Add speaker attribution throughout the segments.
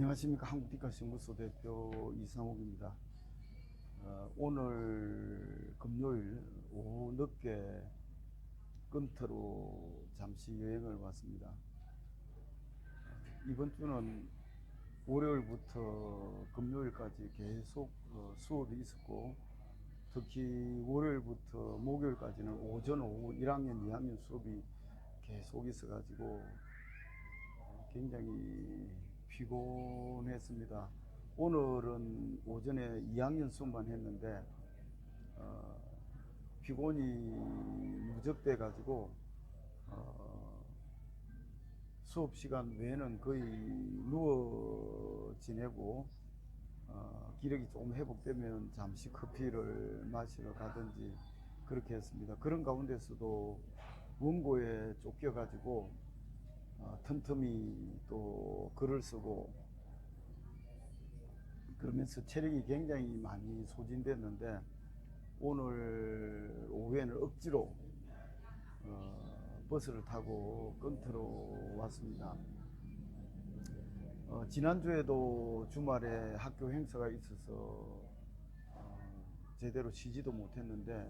Speaker 1: 안녕하십니까. 한국디카연구소 대표 이상욱입니다. 오늘 금요일 오후 늦게 건터로 잠시 여행을 왔습니다. 이번 주는 월요일부터 금요일까지 계속 수업이 있었고, 특히 월요일부터 목요일까지는 오전 오후 1학년 2학년 수업이 계속 있어 가지고 굉장히 피곤했습니다. 오늘은 오전에 2학년 수업만 했는데 피곤이 누적돼 가지고 수업 시간 외에는 거의 누워 지내고, 기력이 조금 회복되면 잠시 커피를 마시러 가든지 그렇게 했습니다. 그런 가운데서도 원고에 쫓겨 가지고 틈틈이 또 글을 쓰고 그러면서 체력이 굉장히 많이 소진됐는데, 오늘 오후에는 억지로 버스를 타고 건터로 왔습니다. 지난주에도 주말에 학교 행사가 있어서 제대로 쉬지도 못했는데,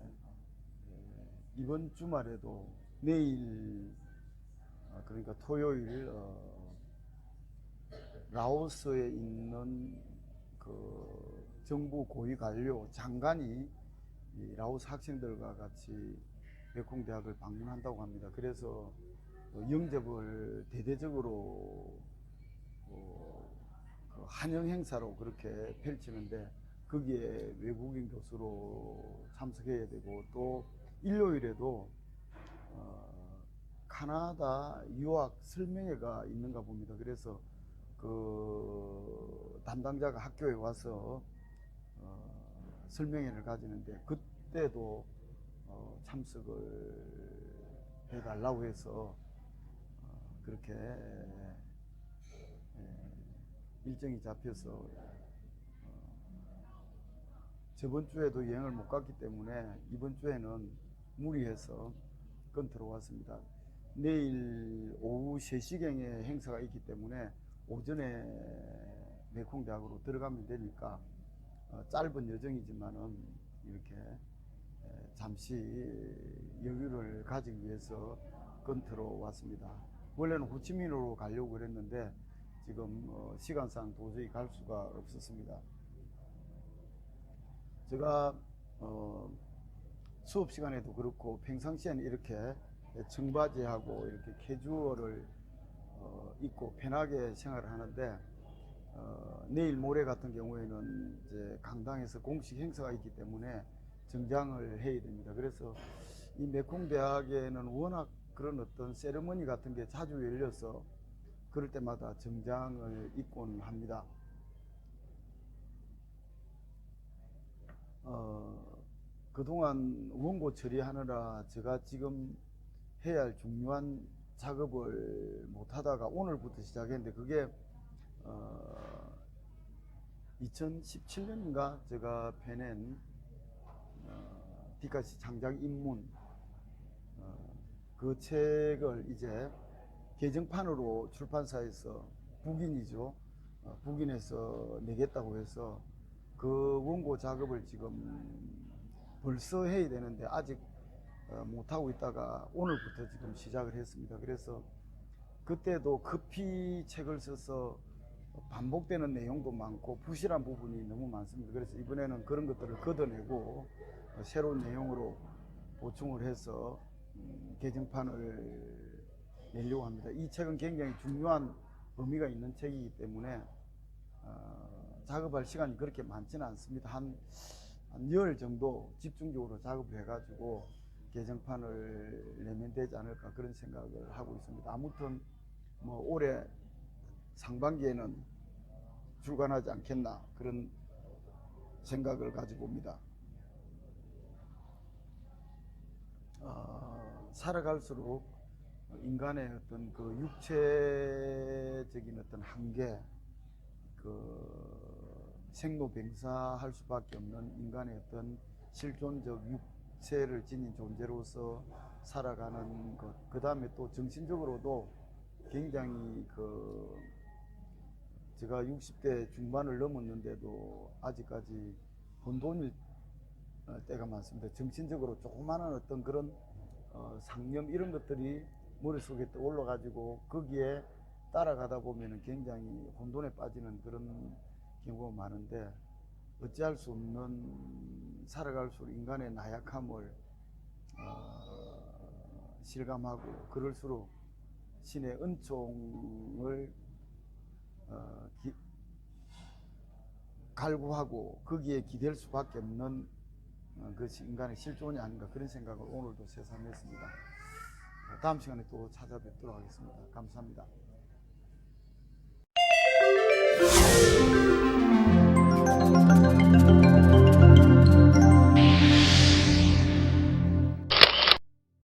Speaker 1: 이번 주말에도 내일, 그러니까 토요일 라오스에 있는 그 정부 고위 관료 장관이 이 라오스 학생들과 같이 메콩대학을 방문한다고 합니다. 그래서 영접을 대대적으로 그 환영 행사로 그렇게 펼치는데, 거기에 외국인 교수로 참석해야 되고, 또 일요일에도 카나다 유학 설명회가 있는가 봅니다. 그래서 그 담당자가 학교에 와서 설명회를 가지는데, 그때도 참석을 해달라고 해서 그렇게 일정이 잡혀서 저번 주에도 여행을 못 갔기 때문에 이번 주에는 무리해서 건터로 왔습니다. 내일 오후 3시경에 행사가 있기 때문에 오전에 메콩대학으로 들어가면 되니까 짧은 여정이지만은 이렇게 잠시 여유를 가지기 위해서 건터로 왔습니다. 원래는 호치민으로 가려고 그랬는데 지금 시간상 도저히 갈 수가 없었습니다. 제가 수업 시간에도 그렇고 평상시에는 이렇게 청바지하고 이렇게 캐주얼을 입고 편하게 생활을 하는데, 내일 모레 같은 경우에는 이제 강당에서 공식 행사가 있기 때문에 정장을 해야 됩니다. 그래서 이 메콩대학에는 워낙 그런 어떤 세레머니 같은 게 자주 열려서 그럴 때마다 정장을 입곤 합니다. 그동안 원고 처리하느라 제가 지금 해야 할 중요한 작업을 못 하다가 오늘부터 시작했는데, 그게 2017년인가 제가 펴낸 디카시 창작 입문, 그 책을 이제 개정판으로 출판사에서 북인이죠. 북인에서 내겠다고 해서 그 원고 작업을 지금 벌써 해야 되는데 아직 못하고 있다가 오늘부터 지금 시작을 했습니다. 그래서 그때도 급히 책을 써서 반복되는 내용도 많고 부실한 부분이 너무 많습니다. 그래서 이번에는 그런 것들을 걷어내고 새로운 내용으로 보충을 해서 개정판을 내려고 합니다. 이 책은 굉장히 중요한 의미가 있는 책이기 때문에 작업할 시간이 그렇게 많지는 않습니다. 한 열 정도 집중적으로 작업을 해가지고 개정판을 내면 되지 않을까, 그런 생각을 하고 있습니다. 아무튼 뭐 올해 상반기에는 출간하지 않겠나, 그런 생각을 가지고 옵니다. 살아갈수록 인간의 어떤 그 육체적인 어떤 한계, 그 생로병사할 수밖에 없는 인간의 어떤 실존적 육체를 지닌 존재로서 살아가는 것, 그 다음에 또 정신적으로도 굉장히 그 제가 60대 중반을 넘었는데도 아직까지 혼돈일 때가 많습니다. 정신적으로 조그마한 어떤 그런 상념 이런 것들이 머릿속에 떠올라가지고 거기에 따라가다 보면 굉장히 혼돈에 빠지는 그런 경우가 많은데, 어찌할 수 없는 살아갈수록 인간의 나약함을 실감하고, 그럴수록 신의 은총을 갈구하고 거기에 기댈 수밖에 없는 것이 인간의 실존이 아닌가, 그런 생각을 오늘도 새삼했습니다. 다음 시간에 또 찾아뵙도록 하겠습니다. 감사합니다.